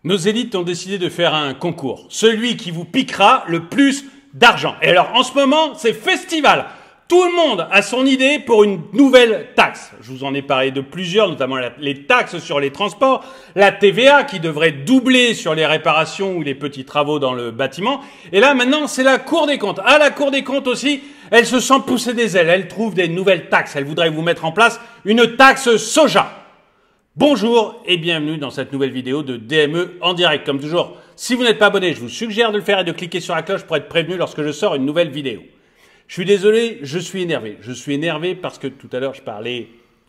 Nos élites ont décidé de faire un concours. Celui qui vous piquera le plus d'argent. Et alors, en ce moment, c'est festival. Tout le monde a son idée pour une nouvelle taxe. Je vous en ai parlé de plusieurs, notamment les taxes sur les transports, la TVA qui devrait doubler sur les réparations ou les petits travaux dans le bâtiment. Et là, maintenant, c'est la Cour des comptes. Ah, la Cour des comptes aussi, elle se sent pousser des ailes. Elle trouve des nouvelles taxes. Elle voudrait vous mettre en place une taxe soja. Bonjour et bienvenue dans cette nouvelle vidéo de DME en direct. Comme toujours, si vous n'êtes pas abonné, je vous suggère de le faire et de cliquer sur la cloche pour être prévenu lorsque je sors une nouvelle vidéo. Je suis désolé, je suis énervé. Je suis énervé parce que tout à l'heure, je parlais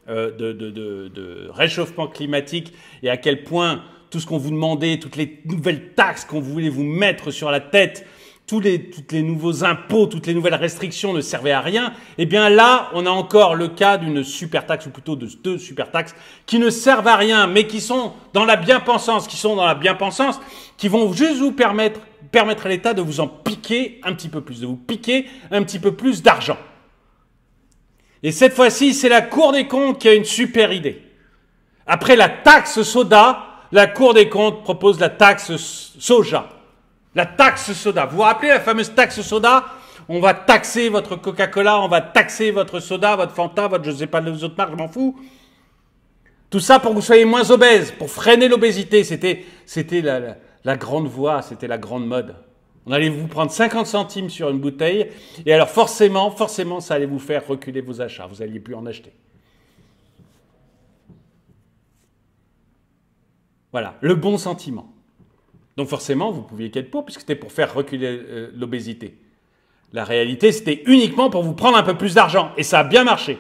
de réchauffement climatique et à quel point tout ce qu'on vous demandait, toutes les nouvelles taxes qu'on voulait vous mettre sur la tête, tous les nouveaux impôts, toutes les nouvelles restrictions ne servaient à rien. Eh bien là, on a encore le cas d'une super taxe, ou plutôt de deux super taxes, qui ne servent à rien, mais qui sont dans la bien-pensance, qui vont juste vous permettre à l'État de vous en piquer un petit peu plus, de vous piquer un petit peu plus d'argent. Et cette fois-ci, c'est la Cour des comptes qui a une super idée. Après la taxe soda, la Cour des comptes propose la taxe soja. La taxe soda. Vous vous rappelez la fameuse taxe soda? On va taxer votre Coca-Cola, on va taxer votre soda, votre Fanta, votre je ne sais pas les autres marques, je m'en fous. Tout ça pour que vous soyez moins obèses, pour freiner l'obésité. C'était la grande voie, c'était la grande mode. On allait vous prendre 50 centimes sur une bouteille et alors forcément, ça allait vous faire reculer vos achats. Vous n'alliez plus en acheter. Voilà, le bon sentiment. Donc forcément, vous pouviez qu'être pour, puisque c'était pour faire reculer l'obésité. La réalité, c'était uniquement pour vous prendre un peu plus d'argent. Et ça a bien marché.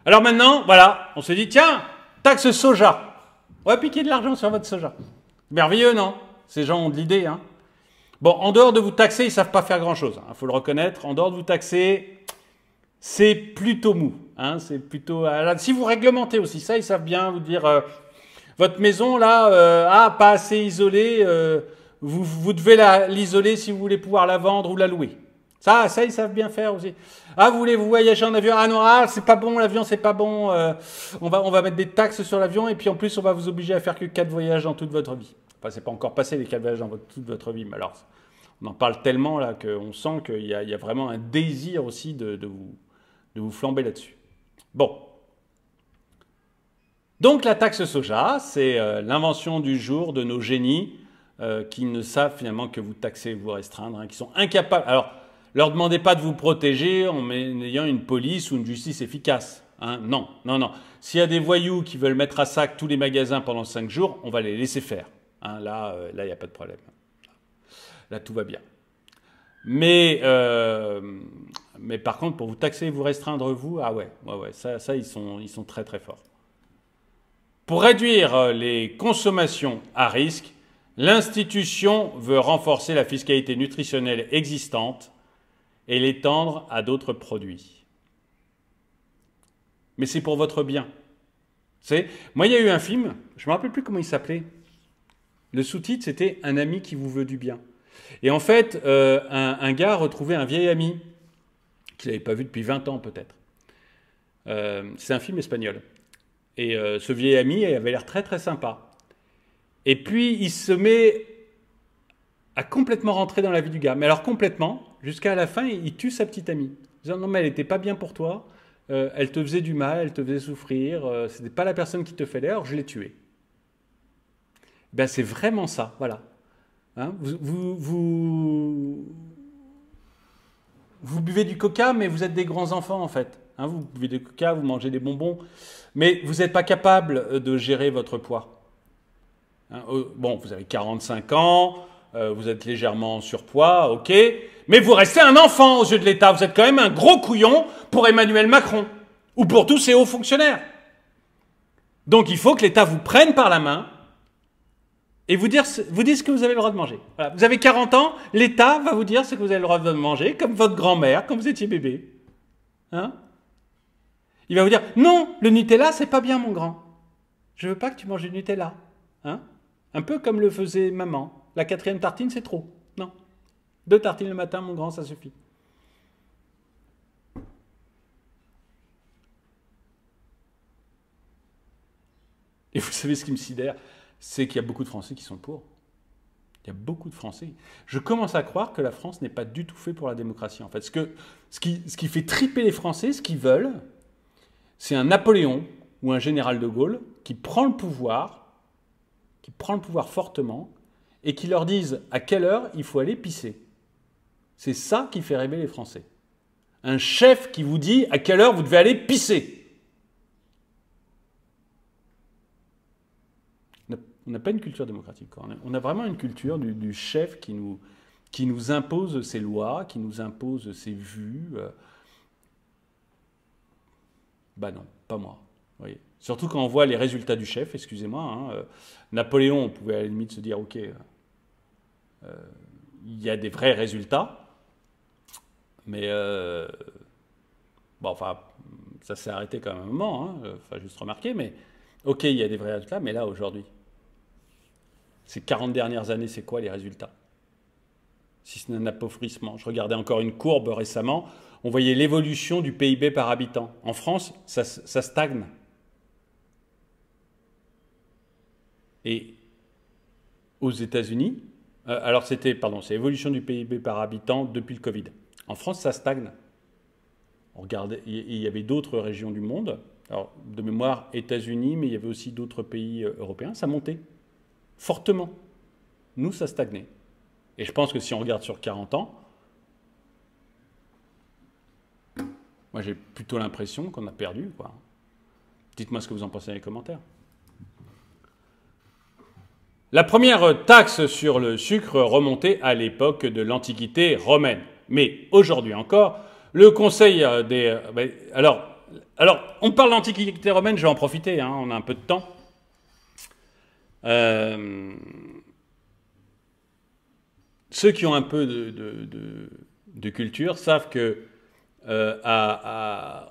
Alors maintenant, voilà, on se dit, tiens, taxe soja. On va piquer de l'argent sur votre soja. Merveilleux, non? Ces gens ont de l'idée, hein. Bon, en dehors de vous taxer, ils ne savent pas faire grand-chose. Il faut le reconnaître. En dehors de vous taxer, c'est plutôt mou. Hein, c'est plutôt... si vous réglementez aussi ça, ils savent bien vous dire... votre maison, là, pas assez isolée, vous devez l'isoler si vous voulez pouvoir la vendre ou la louer. Ça, ils savent bien faire aussi. Ah, vous voulez vous voyager en avion? Ah non, c'est pas bon, l'avion, c'est pas bon. On va mettre des taxes sur l'avion et puis en plus, on va vous obliger à faire que 4 voyages dans toute votre vie. Enfin, c'est pas encore passé les 4 voyages dans toute votre vie, mais alors, on en parle tellement là qu'on sent qu'il y a vraiment un désir aussi de vous flamber là-dessus. Bon. Donc la taxe soja, c'est l'invention du jour de nos génies qui ne savent finalement que vous taxer, vous restreindre, hein, qui sont incapables. Alors, leur demandez pas de vous protéger en ayant une police ou une justice efficace. Hein. Non. S'il y a des voyous qui veulent mettre à sac tous les magasins pendant 5 jours, on va les laisser faire. Hein, là, il n'y a pas de problème. Là, tout va bien. Mais par contre, pour vous taxer et vous restreindre, vous, ah ouais, ça ils sont très très forts. Pour réduire les consommations à risque, l'institution veut renforcer la fiscalité nutritionnelle existante et l'étendre à d'autres produits. Mais c'est pour votre bien. Moi, il y a eu un film, je ne me rappelle plus comment il s'appelait. Le sous-titre, c'était « Un ami qui vous veut du bien ». Et en fait, un gars retrouvait un vieil ami qu'il n'avait pas vu depuis 20 ans peut-être. C'est un film espagnol. Et ce vieil ami avait l'air très très sympa. Et puis il se met à complètement rentrer dans la vie du gars. Mais alors complètement, jusqu'à la fin, il tue sa petite amie. Disant non mais elle n'était pas bien pour toi, elle te faisait du mal, elle te faisait souffrir, c'était pas la personne qui te fait l'air, je l'ai tuée. Ben c'est vraiment ça, voilà. Hein, vous buvez du coca, mais vous êtes des grands enfants en fait. Hein, vous buvez du coca, vous mangez des bonbons, mais vous n'êtes pas capable de gérer votre poids. Hein, bon, vous avez 45 ans, vous êtes légèrement en surpoids, ok, mais vous restez un enfant aux yeux de l'État. Vous êtes quand même un gros couillon pour Emmanuel Macron, ou pour tous ces hauts fonctionnaires. Donc il faut que l'État vous prenne par la main et vous dise ce que vous avez le droit de manger. Voilà. Vous avez 40 ans, l'État va vous dire ce que vous avez le droit de manger, comme votre grand-mère, quand vous étiez bébé. Hein? Il va vous dire, non, le Nutella, c'est pas bien, mon grand. Je veux pas que tu manges du Nutella. Hein? Un peu comme le faisait maman. La 4e tartine, c'est trop. Non. 2 tartines le matin, mon grand, ça suffit. Et vous savez ce qui me sidère? c'est qu'il y a beaucoup de Français qui sont pour. Il y a beaucoup de Français. Je commence à croire que la France n'est pas du tout fait pour la démocratie. En fait, ce qui fait triper les Français, ce qu'ils veulent, c'est un Napoléon ou un général de Gaulle qui prend le pouvoir fortement, et qui leur dise à quelle heure il faut aller pisser. C'est ça qui fait rêver les Français. Un chef qui vous dit à quelle heure vous devez aller pisser. On n'a pas une culture démocratique. On a vraiment une culture du chef qui nous impose ses lois, qui nous impose ses vues. Ben non, pas moi. Vous voyez. Surtout quand on voit les résultats du chef, excusez-moi. Hein, Napoléon, on pouvait à la limite se dire, ok, il y a des vrais résultats, mais bon, enfin, ça s'est arrêté quand même un moment, hein, enfin, juste remarquer, mais ok, il y a des vrais résultats, mais là, aujourd'hui, ces 40 dernières années, c'est quoi les résultats? Si ce n'est un appauvrissement. Je regardais encore une courbe récemment, on voyait l'évolution du PIB par habitant. En France, ça stagne. Et aux États-Unis, alors c'est l'évolution du PIB par habitant depuis le Covid. En France, ça stagne. On regardait, il y avait d'autres régions du monde, alors de mémoire États-Unis, mais il y avait aussi d'autres pays européens, ça montait fortement. Nous, ça stagnait. Et je pense que si on regarde sur 40 ans, moi j'ai plutôt l'impression qu'on a perdu, quoi. Dites-moi ce que vous en pensez dans les commentaires. La première taxe sur le sucre remontait à l'époque de l'Antiquité romaine. Mais aujourd'hui encore, le Conseil des... Alors, on parle d'Antiquité romaine, je vais en profiter, hein, on a un peu de temps. Ceux qui ont un peu de culture savent que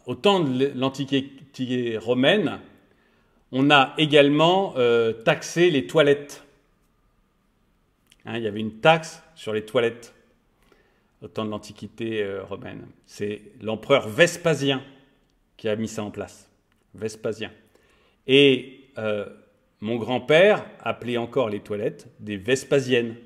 au temps de l'Antiquité romaine, on a également taxé les toilettes. Hein, il y avait une taxe sur les toilettes au temps de l'Antiquité romaine. C'est l'empereur Vespasien qui a mis ça en place. Vespasien. Et mon grand-père appelait encore les toilettes des Vespasiennes.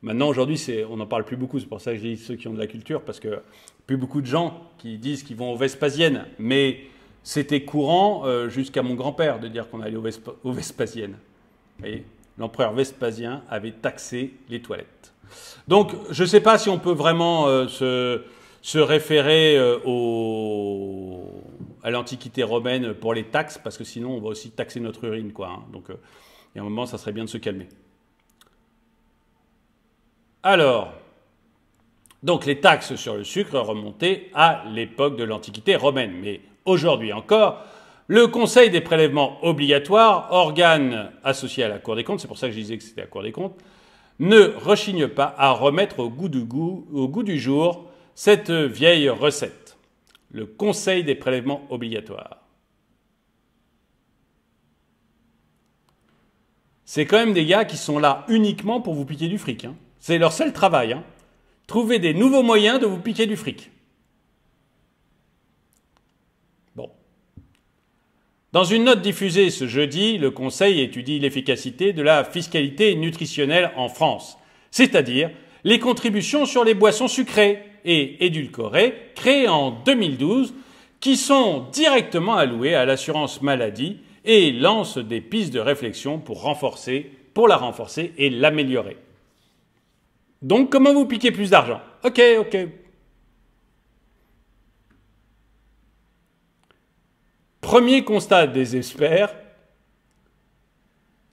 Maintenant, aujourd'hui, on n'en parle plus beaucoup. C'est pour ça que j'ai dit ceux qui ont de la culture, parce que plus beaucoup de gens qui disent qu'ils vont aux Vespasiennes. Mais c'était courant jusqu'à mon grand-père de dire qu'on allait aux Vespasiennes. Vous voyez, l'empereur Vespasien avait taxé les toilettes. Donc, je ne sais pas si on peut vraiment se référer à l'Antiquité romaine pour les taxes, parce que sinon, on va aussi taxer notre urine, quoi. Hein. Donc, il y a un moment, ça serait bien de se calmer. Alors, donc les taxes sur le sucre remontaient à l'époque de l'Antiquité romaine. Mais aujourd'hui encore, le Conseil des prélèvements obligatoires, organe associé à la Cour des comptes, c'est pour ça que je disais que c'était la Cour des comptes, ne rechigne pas à remettre au goût du jour cette vieille recette. Le Conseil des prélèvements obligatoires. C'est quand même des gars qui sont là uniquement pour vous piquer du fric. Hein. C'est leur seul travail. Hein. Trouver des nouveaux moyens de vous piquer du fric. Bon. Dans une note diffusée ce jeudi, le Conseil étudie l'efficacité de la fiscalité nutritionnelle en France, c'est-à-dire les contributions sur les boissons sucrées et édulcorées créées en 2012 qui sont directement allouées à l'assurance maladie et lance des pistes de réflexion pour la renforcer et l'améliorer. Donc, comment vous piquer plus d'argent? Ok. Premier constat des experts,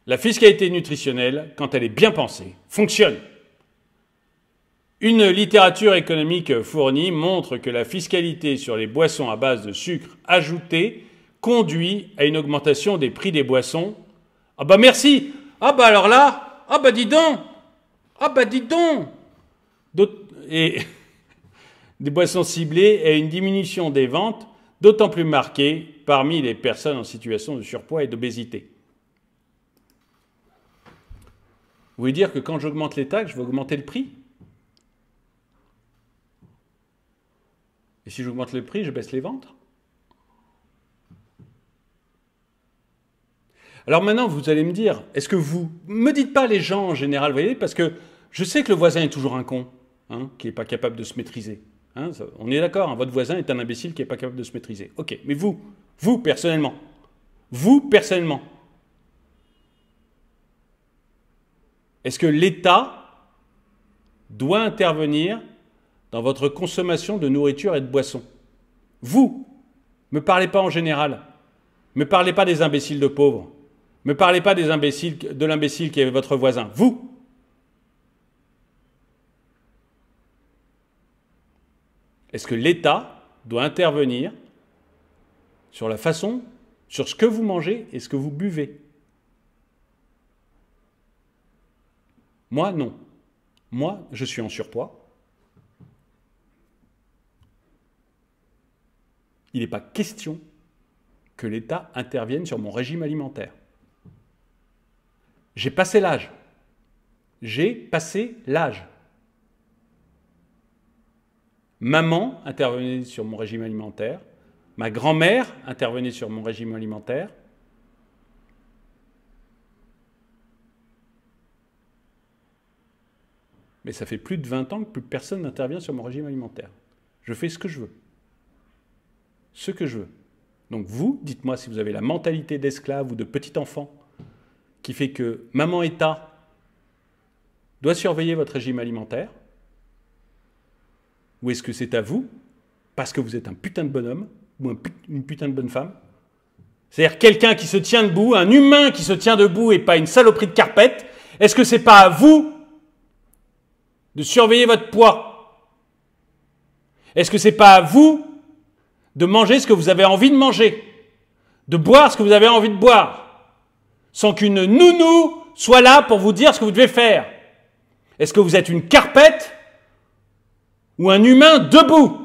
la fiscalité nutritionnelle, quand elle est bien pensée, fonctionne. Une littérature économique fournie montre que la fiscalité sur les boissons à base de sucre ajouté conduit à une augmentation des prix des boissons. Ah bah merci. Ah bah alors là, ah bah dis donc. Et des boissons ciblées et une diminution des ventes d'autant plus marquée parmi les personnes en situation de surpoids et d'obésité. Vous voulez dire que quand j'augmente les taxes, je vais augmenter le prix? Et si j'augmente le prix, je baisse les ventes? Alors maintenant, vous allez me dire, est-ce que vous... Me dites pas les gens en général, vous voyez, parce que je sais que le voisin est toujours un con, hein, qui n'est pas capable de se maîtriser. Hein, on est d'accord, hein, votre voisin est un imbécile qui n'est pas capable de se maîtriser. Ok, mais vous personnellement, est-ce que l'État doit intervenir dans votre consommation de nourriture et de boissons? Vous, me parlez pas en général. Me parlez pas des imbéciles de pauvres. Me parlez pas des imbéciles, de l'imbécile qui est votre voisin. Vous. Est-ce que l'État doit intervenir sur la façon, sur ce que vous mangez et ce que vous buvez? Moi, non. Moi, je suis en surpoids. Il n'est pas question que l'État intervienne sur mon régime alimentaire. J'ai passé l'âge. J'ai passé l'âge. Maman intervenait sur mon régime alimentaire. Ma grand-mère intervenait sur mon régime alimentaire. Mais ça fait plus de 20 ans que plus personne n'intervient sur mon régime alimentaire. Je fais ce que je veux. Ce que je veux. Donc vous, dites-moi si vous avez la mentalité d'esclave ou de petit enfant qui fait que maman État doit surveiller votre régime alimentaire, ou est-ce que c'est à vous, parce que vous êtes un putain de bonhomme ou une putain de bonne femme, c'est-à-dire quelqu'un qui se tient debout, un humain qui se tient debout et pas une saloperie de carpette, est-ce que c'est pas à vous de surveiller votre poids? Est-ce que c'est pas à vous de manger ce que vous avez envie de manger, de boire ce que vous avez envie de boire, sans qu'une nounou soit là pour vous dire ce que vous devez faire? Est-ce que vous êtes une carpette ou un humain debout?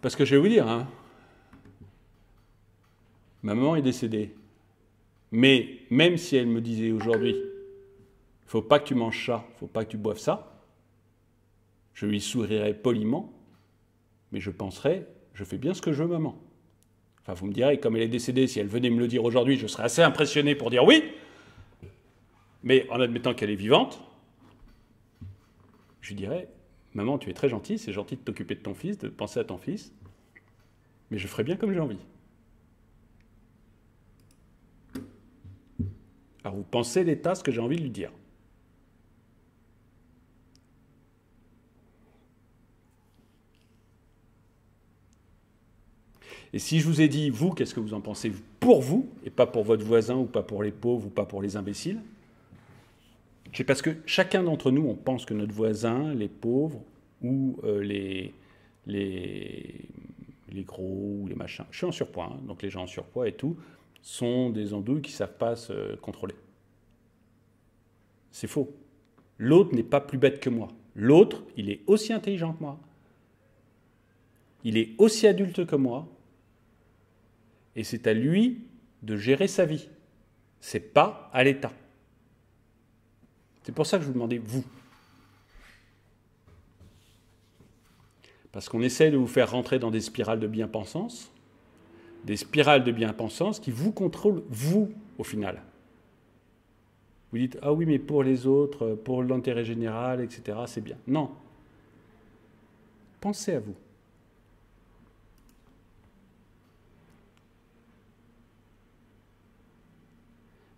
Parce que je vais vous dire, hein, ma maman est décédée. Mais même si elle me disait aujourd'hui, il ne faut pas que tu manges ça, il ne faut pas que tu boives ça, je lui sourirais poliment, mais je penserais, je fais bien ce que je veux, maman. Enfin, vous me direz, comme elle est décédée, si elle venait me le dire aujourd'hui, je serais assez impressionné pour dire oui. Mais en admettant qu'elle est vivante, je lui dirais, maman, tu es très gentille, c'est gentil de t'occuper de ton fils, de penser à ton fils, mais je ferai bien comme j'ai envie. Alors vous pensez l'État ce que j'ai envie de lui dire. Et si je vous ai dit, vous, qu'est-ce que vous en pensez pour vous, et pas pour votre voisin, ou pas pour les pauvres, ou pas pour les imbéciles? C'est parce que chacun d'entre nous, on pense que notre voisin, les pauvres, ou les gros, ou les machins. Je suis en surpoids, hein, donc les gens en surpoids et tout, sont des andouilles qui ne savent pas se contrôler. C'est faux. L'autre n'est pas plus bête que moi. L'autre, il est aussi intelligent que moi. Il est aussi adulte que moi. Et c'est à lui de gérer sa vie. C'est pas à l'État. C'est pour ça que je vous demandais, vous. Parce qu'on essaie de vous faire rentrer dans des spirales de bien-pensance, des spirales de bien-pensance qui vous contrôlent, vous, au final. Vous dites, ah oui, mais pour les autres, pour l'intérêt général, etc., c'est bien. Non. Pensez à vous.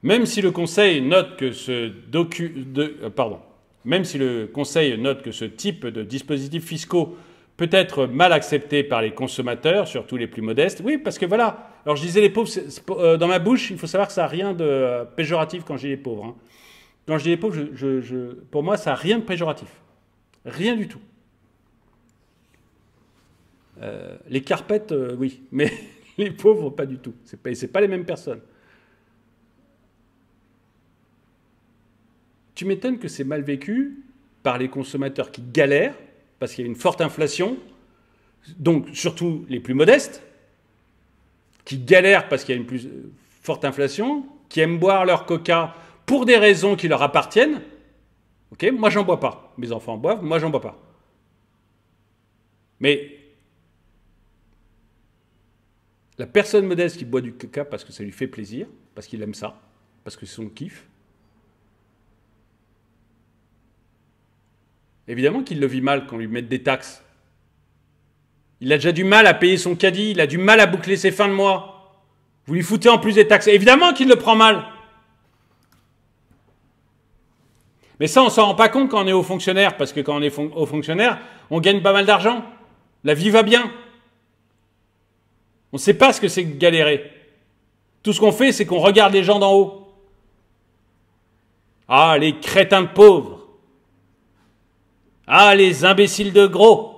Même si le Conseil note que même si le Conseil note que ce type de dispositifs fiscaux peut être mal accepté par les consommateurs, surtout les plus modestes. Oui, parce que voilà. Alors je disais les pauvres, dans ma bouche, il faut savoir que ça n'a rien de péjoratif quand je dis les pauvres. Hein. Quand je dis les pauvres, pour moi, ça n'a rien de péjoratif. Rien du tout. Les carpettes, oui, mais les pauvres, pas du tout. C'est pas les mêmes personnes. Tu m'étonnes que c'est mal vécu par les consommateurs qui galèrent, parce qu'il y a une forte inflation, donc surtout les plus modestes, qui galèrent parce qu'il y a une forte inflation, qui aiment boire leur coca pour des raisons qui leur appartiennent. Ok, moi j'en bois pas. Mes enfants en boivent, moi j'en bois pas. Mais la personne modeste qui boit du coca parce que ça lui fait plaisir, parce qu'il aime ça, parce que c'est son kiff, évidemment qu'il le vit mal quand on lui met des taxes. Il a déjà du mal à payer son caddie, il a du mal à boucler ses fins de mois. Vous lui foutez en plus des taxes. Évidemment qu'il le prend mal. Mais ça, on s'en rend pas compte quand on est haut fonctionnaire, parce que quand on est haut fonctionnaire, on gagne pas mal d'argent. La vie va bien. On ne sait pas ce que c'est que galérer. Tout ce qu'on fait, c'est qu'on regarde les gens d'en haut. Ah, les crétins de pauvres. Ah, les imbéciles de gros.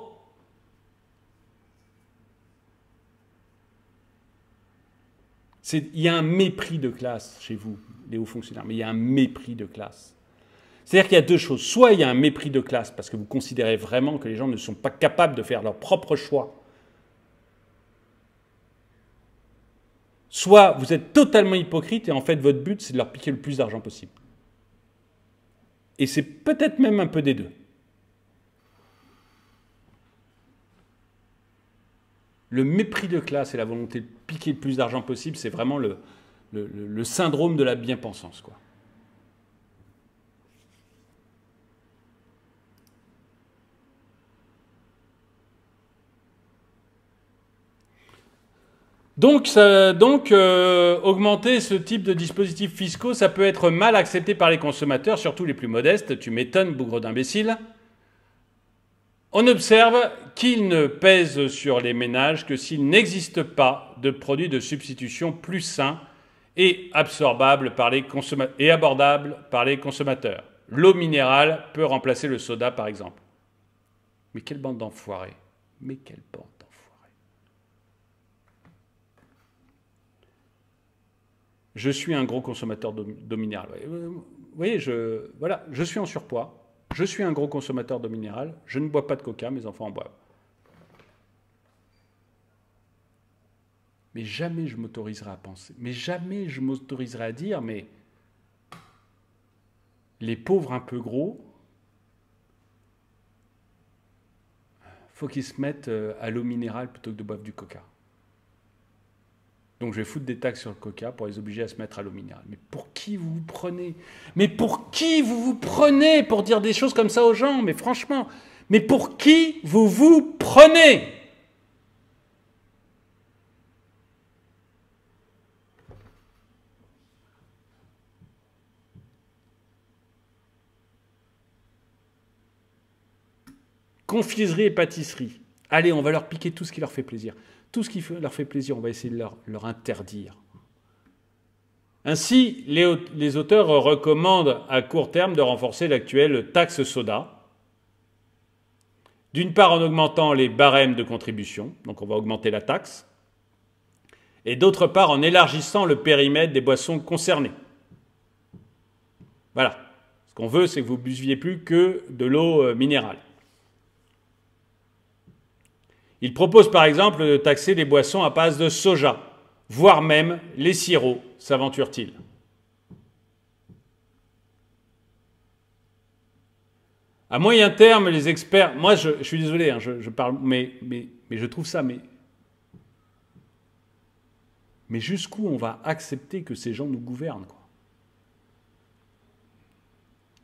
Il y a un mépris de classe chez vous, les hauts fonctionnaires, mais il y a un mépris de classe. C'est-à-dire qu'il y a deux choses. Soit il y a un mépris de classe, parce que vous considérez vraiment que les gens ne sont pas capables de faire leur propre choix. Soit vous êtes totalement hypocrite et en fait votre but c'est de leur piquer le plus d'argent possible. Et c'est peut-être même un peu des deux. Le mépris de classe et la volonté de piquer le plus d'argent possible, c'est vraiment le syndrome de la bien-pensance, quoi. Donc, augmenter ce type de dispositifs fiscaux, ça peut être mal accepté par les consommateurs, surtout les plus modestes. Tu m'étonnes, bougre d'imbécile. On observe qu'il ne pèse sur les ménages que s'il n'existe pas de produits de substitution plus sains et absorbables et abordables par les consommateurs. L'eau minérale peut remplacer le soda, par exemple. Mais quelle bande d'enfoirés! Mais quelle bande d'enfoirés! Je suis un gros consommateur d'eau minérale. Vous voyez, voilà, je suis en surpoids. Je suis un gros consommateur d'eau minérale. Je ne bois pas de coca, mes enfants en boivent. Mais jamais je m'autoriserai à penser. Mais jamais je m'autoriserai à dire, mais les pauvres un peu gros, faut qu'ils se mettent à l'eau minérale plutôt que de boire du coca. Donc je vais foutre des taxes sur le coca pour les obliger à se mettre à l'eau minérale. Mais pour qui vous vous prenez? Mais pour qui vous vous prenez pour dire des choses comme ça aux gens? Mais franchement, mais pour qui vous vous prenez? Confiserie et pâtisserie. Allez, on va leur piquer tout ce qui leur fait plaisir. Tout ce qui leur fait plaisir, on va essayer de leur interdire. Ainsi, les auteurs recommandent à court terme de renforcer l'actuelle taxe soda. D'une part en augmentant les barèmes de contribution, donc on va augmenter la taxe, et d'autre part en élargissant le périmètre des boissons concernées. Voilà. Ce qu'on veut, c'est que vous ne buviez plus que de l'eau minérale. Il propose par exemple de taxer les boissons à base de soja, voire même les sirops, s'aventure-t-il. À moyen terme, les experts... Moi, je suis désolé, hein, je parle, mais je trouve ça... Mais jusqu'où on va accepter que ces gens nous gouvernent, quoi?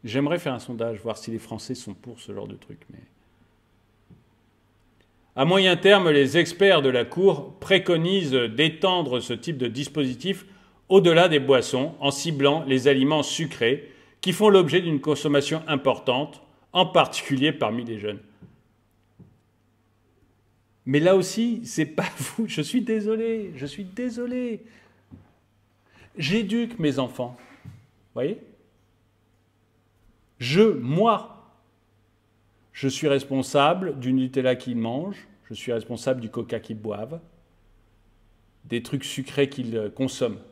J'aimerais faire un sondage, voir si les Français sont pour ce genre de truc, mais... À moyen terme, les experts de la Cour préconisent d'étendre ce type de dispositif au-delà des boissons en ciblant les aliments sucrés qui font l'objet d'une consommation importante, en particulier parmi les jeunes. Mais là aussi, c'est pas vous. Je suis désolé. J'éduque mes enfants. Vous voyez ? Moi, je suis responsable du Nutella qu'ils mangent, je suis responsable du coca qu'ils boivent, des trucs sucrés qu'ils consomment.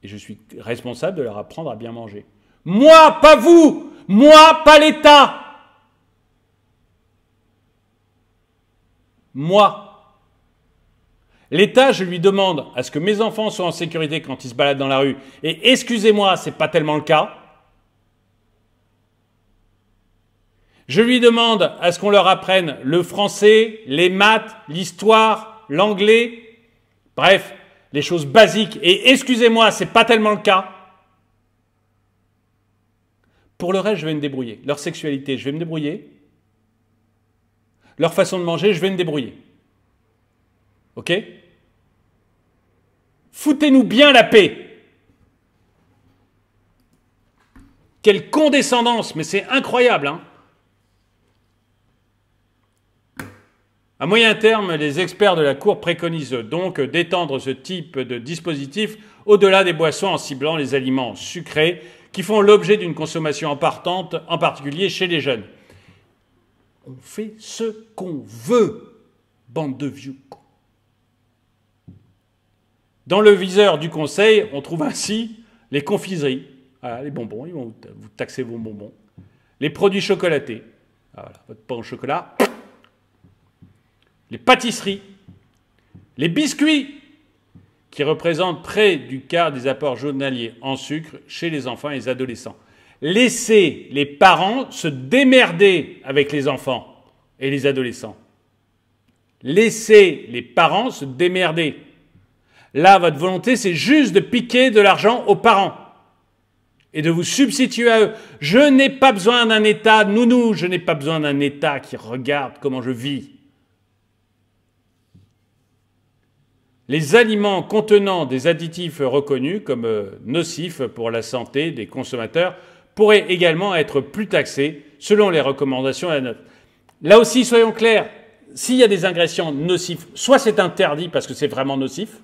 Et je suis responsable de leur apprendre à bien manger. Moi, pas vous! Moi, pas l'État! Moi. L'État, je lui demande à ce que mes enfants soient en sécurité quand ils se baladent dans la rue. Et excusez-moi, c'est pas tellement le cas. Je lui demande à ce qu'on leur apprenne le français, les maths, l'histoire, l'anglais, bref, les choses basiques. Et excusez-moi, c'est pas tellement le cas. Pour le reste, je vais me débrouiller. Leur sexualité, je vais me débrouiller. Leur façon de manger, je vais me débrouiller. Ok? Foutez-nous bien la paix. Quelle condescendance, mais c'est incroyable, hein? À moyen terme, les experts de la Cour préconisent donc d'étendre ce type de dispositif au-delà des boissons en ciblant les aliments sucrés qui font l'objet d'une consommation importante, en particulier chez les jeunes. On fait ce qu'on veut, bande de vieux cons. Dans le viseur du Conseil, on trouve ainsi les confiseries, voilà, les bonbons, ils vont vous taxer vos bonbons, les produits chocolatés, voilà, votre pain au chocolat, les pâtisseries, les biscuits, qui représentent près du quart des apports journaliers en sucre chez les enfants et les adolescents. Laissez les parents se démerder avec les enfants et les adolescents. Laissez les parents se démerder. Là, votre volonté, c'est juste de piquer de l'argent aux parents et de vous substituer à eux. Je n'ai pas besoin d'un État nounou, je n'ai pas besoin d'un État qui regarde comment je vis. Les aliments contenant des additifs reconnus comme nocifs pour la santé des consommateurs pourraient également être plus taxés selon les recommandations à la note. Là aussi, soyons clairs, s'il y a des ingrédients nocifs, soit c'est interdit parce que c'est vraiment nocif.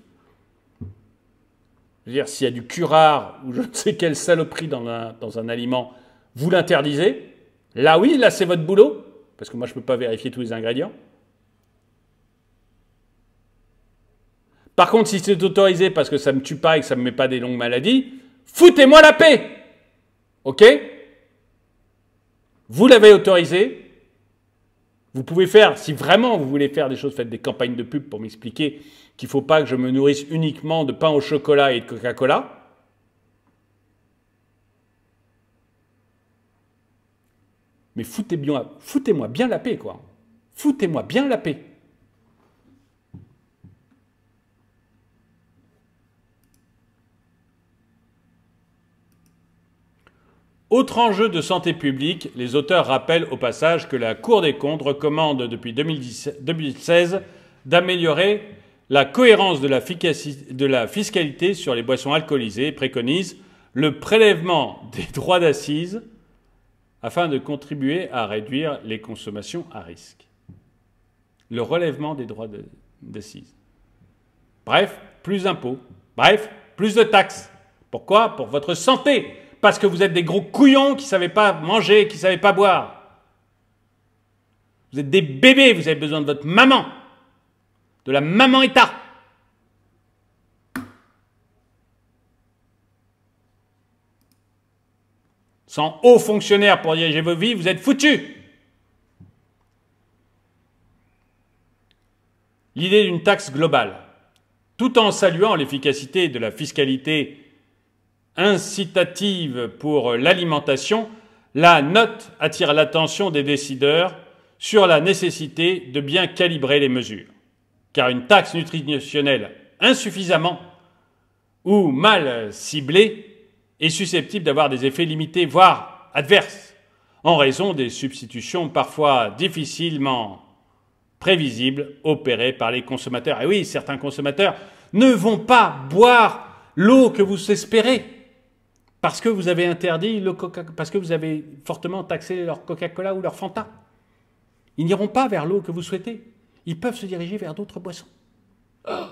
Je veux dire, s'il y a du curare ou je ne sais quelle saloperie dans un aliment, vous l'interdisez. Là oui, là c'est votre boulot, parce que moi je ne peux pas vérifier tous les ingrédients. Par contre, si c'est autorisé parce que ça ne me tue pas et que ça ne me met pas des longues maladies, foutez-moi la paix. Ok? Vous l'avez autorisé. Vous pouvez faire, si vraiment vous voulez faire des choses, faites des campagnes de pub pour m'expliquer qu'il ne faut pas que je me nourrisse uniquement de pain au chocolat et de Coca-Cola. Mais foutez-moi bien la paix, quoi. Foutez-moi bien la paix. Autre enjeu de santé publique, les auteurs rappellent au passage que la Cour des comptes recommande depuis 2016 d'améliorer la cohérence de la fiscalité sur les boissons alcoolisées et préconise le prélèvement des droits d'accise afin de contribuer à réduire les consommations à risque. Le relèvement des droits d'accise. Bref, plus d'impôts. Bref, plus de taxes. Pourquoi? Pour votre santé. Parce que vous êtes des gros couillons qui ne savaient pas manger, qui ne savaient pas boire. Vous êtes des bébés, vous avez besoin de votre maman. De la maman État. Sans hauts fonctionnaires pour diriger vos vies, vous êtes foutus. L'idée d'une taxe globale, tout en saluant l'efficacité de la fiscalité incitative pour l'alimentation, la note attire l'attention des décideurs sur la nécessité de bien calibrer les mesures. Car une taxe nutritionnelle insuffisamment ou mal ciblée est susceptible d'avoir des effets limités, voire adverses, en raison des substitutions parfois difficilement prévisibles opérées par les consommateurs. Et oui, certains consommateurs ne vont pas boire l'eau que vous espérez, parce que vous avez interdit le parce que vous avez fortement taxé leur Coca-Cola ou leur Fanta. Ils n'iront pas vers l'eau que vous souhaitez. Ils peuvent se diriger vers d'autres boissons. Oh.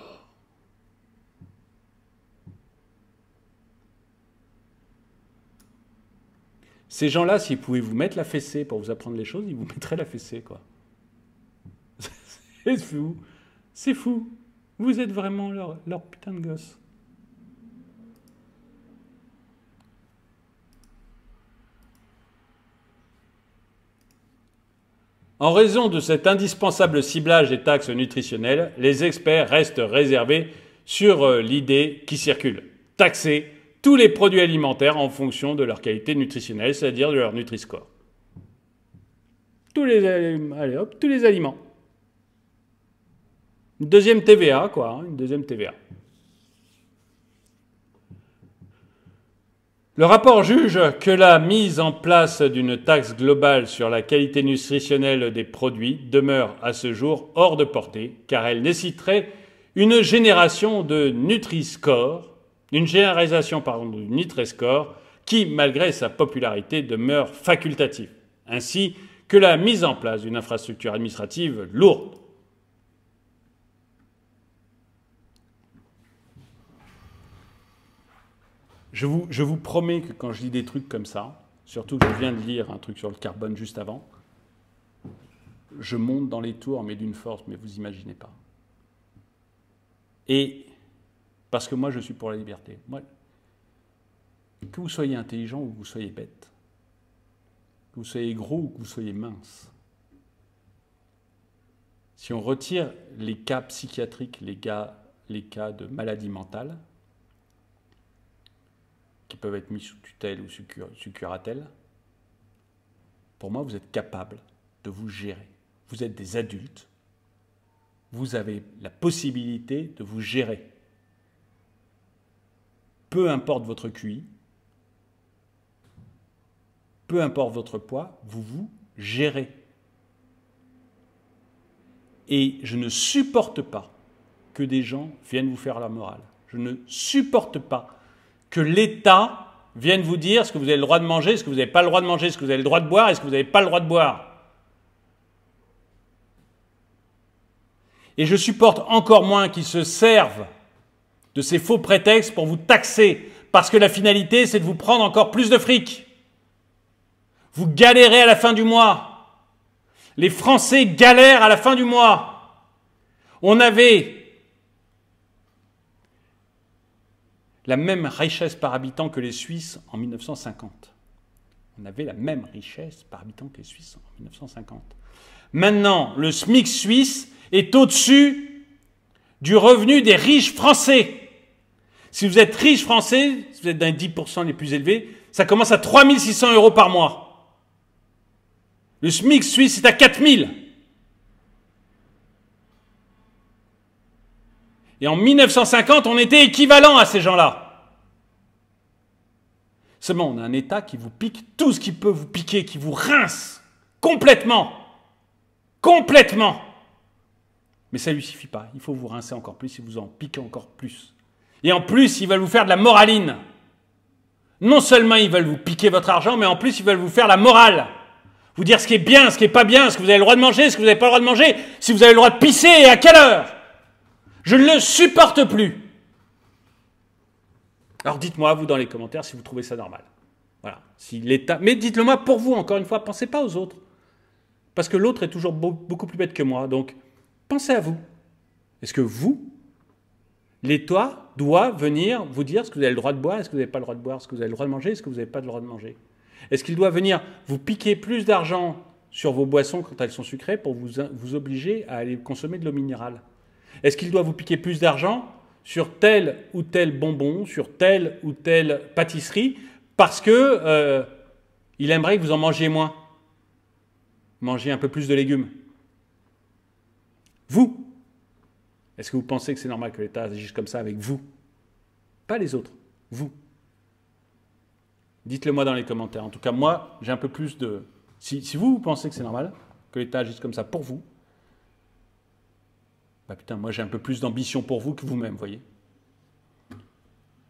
Ces gens-là, s'ils pouvaient vous mettre la fessée pour vous apprendre les choses, ils vous mettraient la fessée, quoi. C'est fou. C'est fou. Vous êtes vraiment leur putain de gosse. En raison de cet indispensable ciblage des taxes nutritionnelles, les experts restent réservés sur l'idée qui circule. Taxer tous les produits alimentaires en fonction de leur qualité nutritionnelle, c'est-à-dire de leur Nutri-Score. Tous les aliments. Une deuxième TVA, quoi, hein, une deuxième TVA. Le rapport juge que la mise en place d'une taxe globale sur la qualité nutritionnelle des produits demeure à ce jour hors de portée, car elle nécessiterait une génération de Nutri-Score, du Nutri-Score, qui, malgré sa popularité, demeure facultative, ainsi que la mise en place d'une infrastructure administrative lourde. Je vous promets que quand je lis des trucs comme ça, surtout que je viens de lire un truc sur le carbone juste avant, je monte dans les tours, mais d'une force, mais vous imaginez pas. Et parce que moi, je suis pour la liberté. Moi, que vous soyez intelligent ou que vous soyez bête, que vous soyez gros ou que vous soyez mince, si on retire les cas psychiatriques, les cas de maladie mentale, qui peuvent être mis sous tutelle ou sous curatelle, pour moi, vous êtes capable de vous gérer. Vous êtes des adultes. Vous avez la possibilité de vous gérer. Peu importe votre QI, peu importe votre poids, vous vous gérez. Et je ne supporte pas que des gens viennent vous faire la morale. Je ne supporte pas que l'État vienne vous dire ce que vous avez le droit de manger, ce que vous n'avez pas le droit de manger, ce que vous avez le droit de boire et ce que vous n'avez pas le droit de boire. Et je supporte encore moins qu'ils se servent de ces faux prétextes pour vous taxer, parce que la finalité, c'est de vous prendre encore plus de fric. Vous galérez à la fin du mois. Les Français galèrent à la fin du mois. On avait la même richesse par habitant que les Suisses en 1950. On avait la même richesse par habitant que les Suisses en 1950. Maintenant, le SMIC suisse est au-dessus du revenu des riches français. Si vous êtes riche français, si vous êtes dans les 10% les plus élevés, ça commence à 3 600 € par mois. Le SMIC suisse est à 4 000. Et en 1950, on était équivalent à ces gens-là. Seulement, on a un État qui vous pique tout ce qui peut vous piquer, qui vous rince complètement. Complètement. Mais ça ne lui suffit pas. Il faut vous rincer encore plus et vous en piquer encore plus. Et en plus, ils veulent vous faire de la moraline. Non seulement ils veulent vous piquer votre argent, mais en plus, ils veulent vous faire la morale. Vous dire ce qui est bien, ce qui n'est pas bien, ce que vous avez le droit de manger, ce que vous n'avez pas le droit de manger, si vous avez le droit de pisser et à quelle heure. Je ne le supporte plus. Alors dites-moi, vous, dans les commentaires, si vous trouvez ça normal. Voilà. Si l'État... Mais dites-le moi pour vous, encore une fois, pensez pas aux autres. Parce que l'autre est toujours beaucoup plus bête que moi. Donc, pensez à vous. Est-ce que vous, l'État doit venir vous dire ce que vous avez le droit de boire, est-ce que vous n'avez pas le droit de boire, ce que vous avez le droit de manger, est-ce que vous n'avez pas le droit de manger? Est-ce qu'il doit venir vous piquer plus d'argent sur vos boissons quand elles sont sucrées pour vous obliger à aller consommer de l'eau minérale? Est-ce qu'il doit vous piquer plus d'argent sur tel ou tel bonbon, sur telle ou telle pâtisserie, parce que il aimerait que vous en mangiez moins? Mangez un peu plus de légumes. Vous, est-ce que vous pensez que c'est normal que l'État agisse comme ça avec vous? Pas les autres, vous. Dites-le moi dans les commentaires. En tout cas, moi, j'ai un peu plus de... Si vous pensez que c'est normal que l'État agisse comme ça pour vous, bah putain, moi j'ai un peu plus d'ambition pour vous que vous-même, voyez. En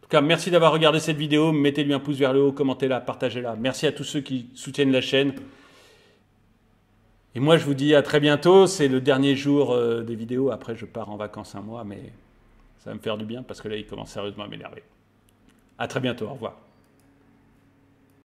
tout cas, merci d'avoir regardé cette vidéo. Mettez-lui un pouce vers le haut, commentez-la, partagez-la. Merci à tous ceux qui soutiennent la chaîne. Et moi, je vous dis à très bientôt. C'est le dernier jour des vidéos. Après, je pars en vacances un mois, mais ça va me faire du bien parce que là, il commence sérieusement à m'énerver. À très bientôt. Au revoir.